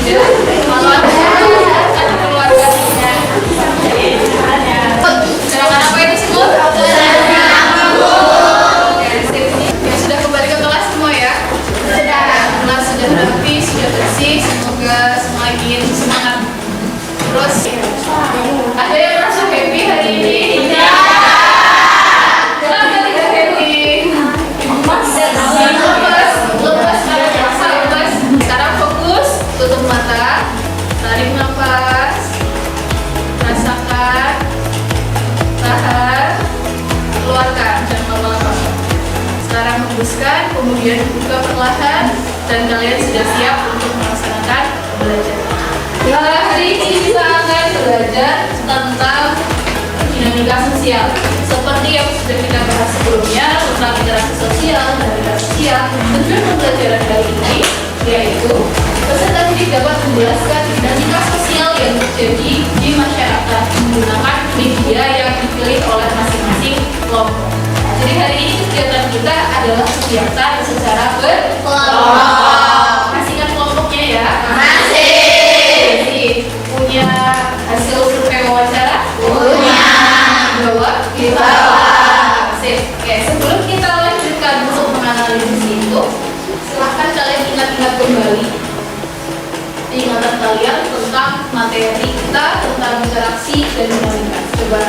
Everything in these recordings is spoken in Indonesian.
tidak. Kalau ada keluarganya. Serangan apa yang disebut? Oke, sip. Ya, sudah kembali ke kelas semua ya? Sudah. Kelas sudah rapi, sudah bersih. Semoga semakin semangat. Terus, ada yang merasa happy hari ini? Sekarang fokus, tutup mata, tarik nafas, rasakan, tahan, keluarkan, jangan lama-lama. Sekarang hembuskan, kemudian buka perlahan, dan kalian sudah siap untuk melaksanakan belajar. Hari ini kita akan belajar tentang dinamika sosial. Seperti yang sudah kita bahas sebelumnya tentang interaksi sosial, dinamika sosial. Tujuan pembelajaran kali ini yaitu peserta didik dapat menjelaskan dinamika sosial yang terjadi di masyarakat menggunakan media yang dipilih oleh masing-masing kelompok. Jadi hari ini kegiatan kita adalah kegiatan secara berkelompok. Masih ingat kelompoknya ya? Masih. Punya hasil survei wawancara? Punya. Di bawah. Sip. Oke, sebelum kita lanjutkan untuk menganalisis itu, silahkan kalian ingat-ingat kembali ingatan kalian tentang materi kita tentang interaksi dan dinamika. Coba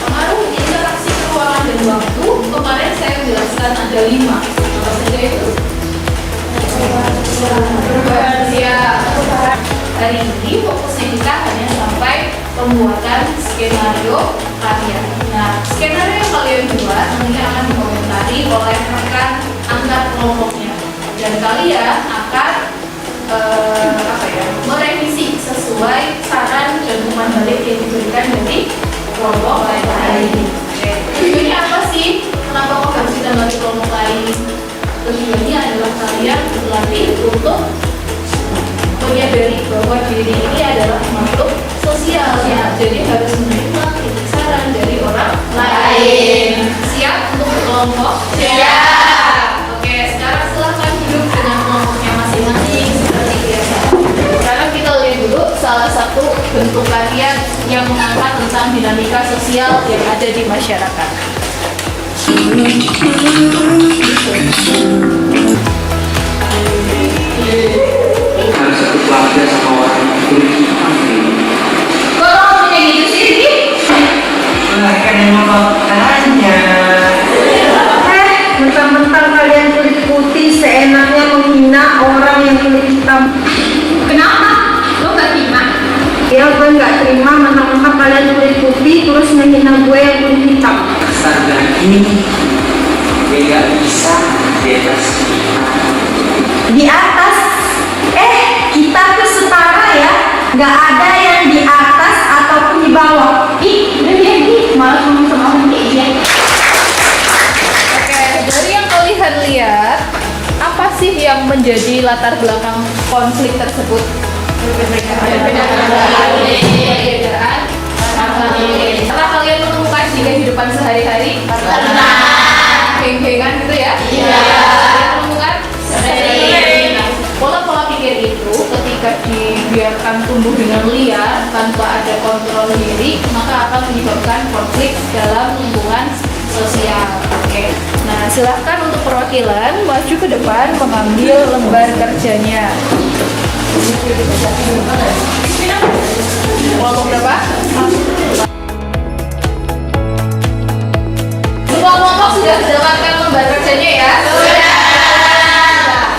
pengaruh interaksi ruangan dan waktu. Kemarin saya menjelaskan ada 5. Apa saja itu? Perubahan siap. Hari ini fokusnya kita hanya sampai pembuatan skenario kalian. Nah, skenario yang kalian buat nanti akan dikomentari oleh rekan antar kelompoknya, dan kalian akan merevisi sesuai saran dan umpan balik yang diberikan dari kelompok lain. Tujuannya apa sih? Kenapa kok harus kita bagi kelompok lain? Tujuannya adalah kalian berlatih untuk menyadari bahwa diri ini adalah makhluk sosial ya, jadi harus menerima kritik saran dari orang lain. Siap untuk berkelompok? Siap. Oke, sekarang silahkan duduk dengan kelompoknya masing-masing seperti biasa. Sekarang kita lihat dulu salah satu bentuk karya yang mengangkat tentang dinamika sosial yang ada di masyarakat. Harus satu keluarga sama orang kulit hitam. Kok kamu punya gitu sih, Rizky? Kan emang faktanya. Mentang-mentang kalian kulit putih seenaknya menghina orang yang kulit hitam. Kenapa? Lo gak terima? Ya gue nggak terima mentang-mentang kalian kulit putih terus menghina gue yang kulit hitam. Standar ini gue gak bisa di atas Di atas, kita tuh setara ya. Nggak ada yang di atas ataupun di bawah. Udah dia malah ngomong sama orang kayak dia. Oke, dari yang kalian lihat, apa sih yang menjadi latar belakang konflik tersebut? Perbedaan. Setelah kalian menemukan di kehidupan sehari-hari, geng-gengan gitu ya? Iya. Kalian menemukan? Pola-pola pikir itu ketika dibiarkan tumbuh dengan liar tanpa ada kontrol diri, maka akan menyebabkan konflik dalam lingkungan sosial. Oke. Nah, silahkan untuk perwakilan maju ke depan mengambil lembar kerjanya. Kelompok berapa? Semua kelompok sudah mendapatkan lembar kerjanya ya? Sudah.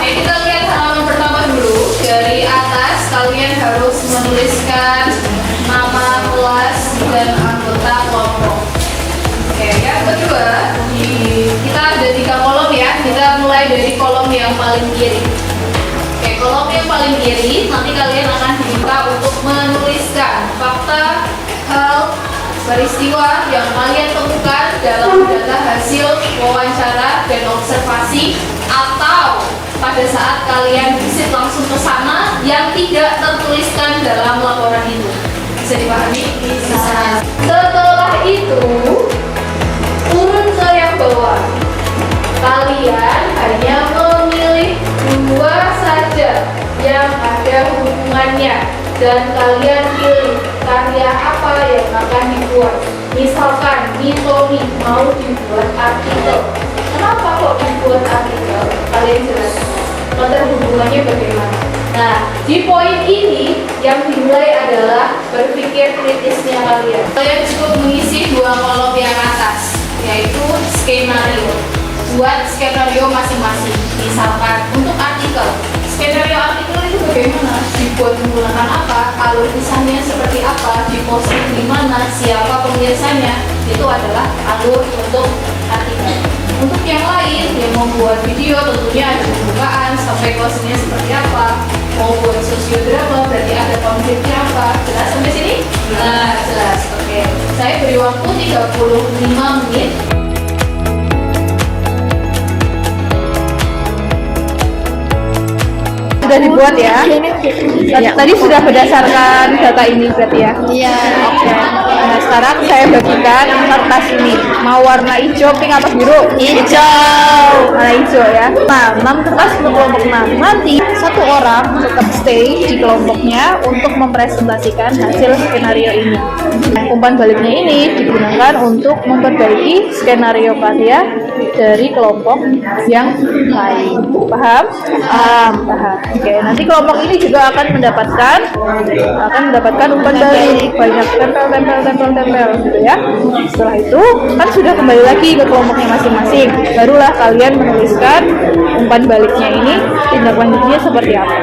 Oke, kita lihat halaman pertama dulu. Dari atas kalian harus menuliskan nama kelas dan anggota kelompok. Oke, yang kedua, kita ada 3 kolom ya. Kita mulai dari kolom yang paling kiri. Oke, kolom yang paling kiri nanti kalian akan diminta untuk menuliskan fakta, hal, peristiwa yang kalian temukan dalam data hasil wawancara dan observasi, atau pada saat kalian visit langsung ke sana yang tidak tertuliskan dalam laporan itu. Bisa dipahami? Bisa. Setelah itu turun ke yang bawah. Kalian hanya memilih 2 saja yang ada hubungan dan kalian pilih karya apa yang akan dibuat. Misalkan nih Tommy mau dibuat artikel. Kenapa kok dibuat artikel? Kalian jelaskan. Latar hubungannya bagaimana? Nah, di poin ini yang dimulai adalah berpikir kritisnya kalian. Kalian cukup mengisi 2 kolom yang atas, yaitu skenario. Buat skenario masing-masing. Misalkan untuk artikel, skenario artikel itu bagaimana? Dibuat menggunakan apa? Alur kisahnya seperti apa? Diposting di mana? Siapa pemirsanya? Itu adalah alur untuk artikel. Untuk yang lain, yang membuat video tentunya ada pembukaan sampai closingnya seperti apa. Mau buat sosiodrama berarti ada konfliknya apa. Jelas sampai sini? Nah, jelas. Oke. Saya beri waktu 35 menit. Sudah dibuat ya? Tadi sudah berdasarkan data ini berarti ya? Iya. Oke. Nah, sekarang saya bagikan kertas ini. Mau warna hijau, pink atau biru? Hijau. Warna hijau ya. Nah, 6 kertas untuk kelompok 6. Nanti satu orang tetap stay di kelompoknya untuk mempresentasikan hasil skenario ini. Nah, umpan baliknya ini digunakan untuk memperbaiki skenario karya dari kelompok yang lain. Paham? Paham. Oke, nanti kelompok ini juga akan mendapatkan umpan balik banyak tempel gitu ya. Setelah itu kan sudah kembali lagi ke kelompoknya masing-masing. Barulah kalian menuliskan umpan baliknya ini tindak lanjutnya seperti apa.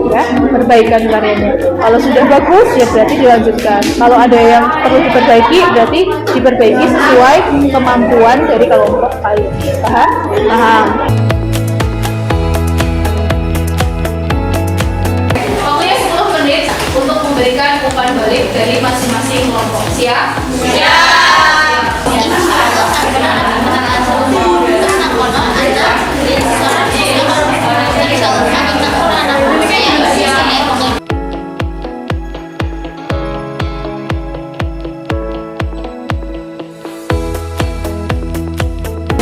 Ya, perbaikan karyanya. Kalau sudah bagus ya berarti dilanjutkan. Kalau ada yang perlu diperbaiki berarti diperbaiki sesuai kemampuan dari kelompok kalian. Paham? Paham. Waktunya 10 menit untuk memberikan umpan balik dari masing-masing kelompok. Siap? Siap.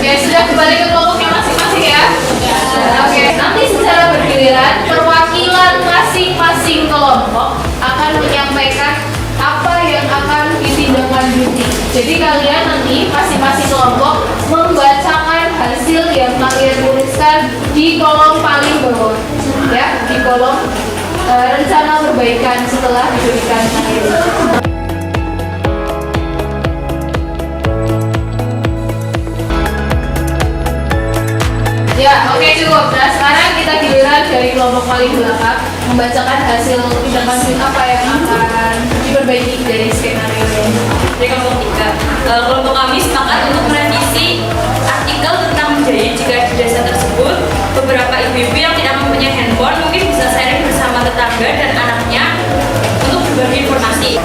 Oke, sudah kembali ke kelompoknya masing-masing ya? Oke, nanti secara bergiliran perwakilan masing-masing kelompok akan menyampaikan apa yang akan ditindaklanjuti. Jadi kalian nanti masing-masing kelompok membacakan hasil yang kalian tuliskan di kolom paling bawah, ya, di kolom rencana perbaikan setelah diberikan materi. Ya, oke cukup. Nah, sekarang kita giliran dari kelompok paling belakang membacakan hasil tindak lanjut apa yang akan diperbaiki dari skenario ini. Dari kelompok 3, kelompok kami sepakat untuk merevisi artikel tentang menjahit. Jika di desa tersebut beberapa ibu-ibu yang tidak mempunyai handphone mungkin bisa sharing bersama tetangga dan anaknya untuk berbagi informasi.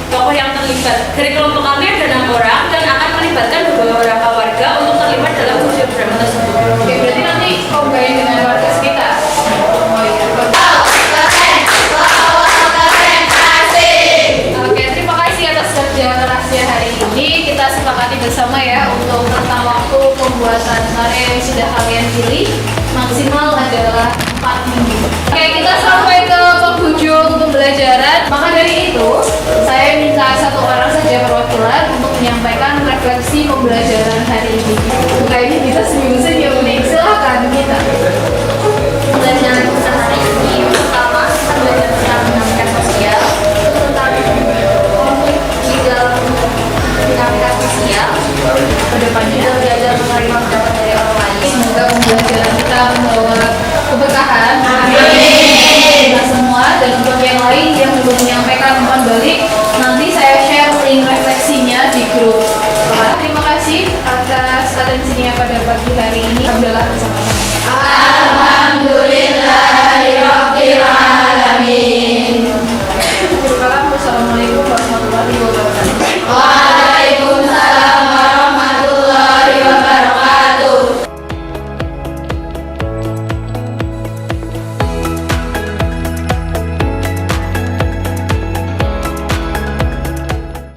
Tokoh yang terlibat dari kelompok kami ada 6 orang dan akan melibatkan beberapa warga untuk terlibat dalam program tersebut. Oke, berarti nanti combine dengan warga sekitar. Oh iya. Oke, terima kasih atas kerja kerasnya hari ini. Kita sepakati bersama ya untuk rentang waktu pembuatan karya yang sudah kalian pilih maksimal adalah 4 minggu. Oke, kita sampai ke penghujung pembelajaran. Maka dari itu, saya minta satu orang saja perwakilan untuk menyampaikan refleksi pembelajaran hari ini. Kayaknya kita seminggu saja unik. Silakan kita. Pembelajaran kita hari ini pertama kita belajar tentang dinamika sosial, tentang konflik di dalam dinamika sosial. Kedepannya kita belajar menerima pendapat dari orang lain. Semoga pembelajaran kita membawa keberkahan. Amin. Kita semua dan untuk yang lain yang belum menyampaikan umpan balik, nanti saya share link refleksinya di grup. Terima kasih atas atensinya pada pagi hari ini. Alhamdulillah bersama-sama.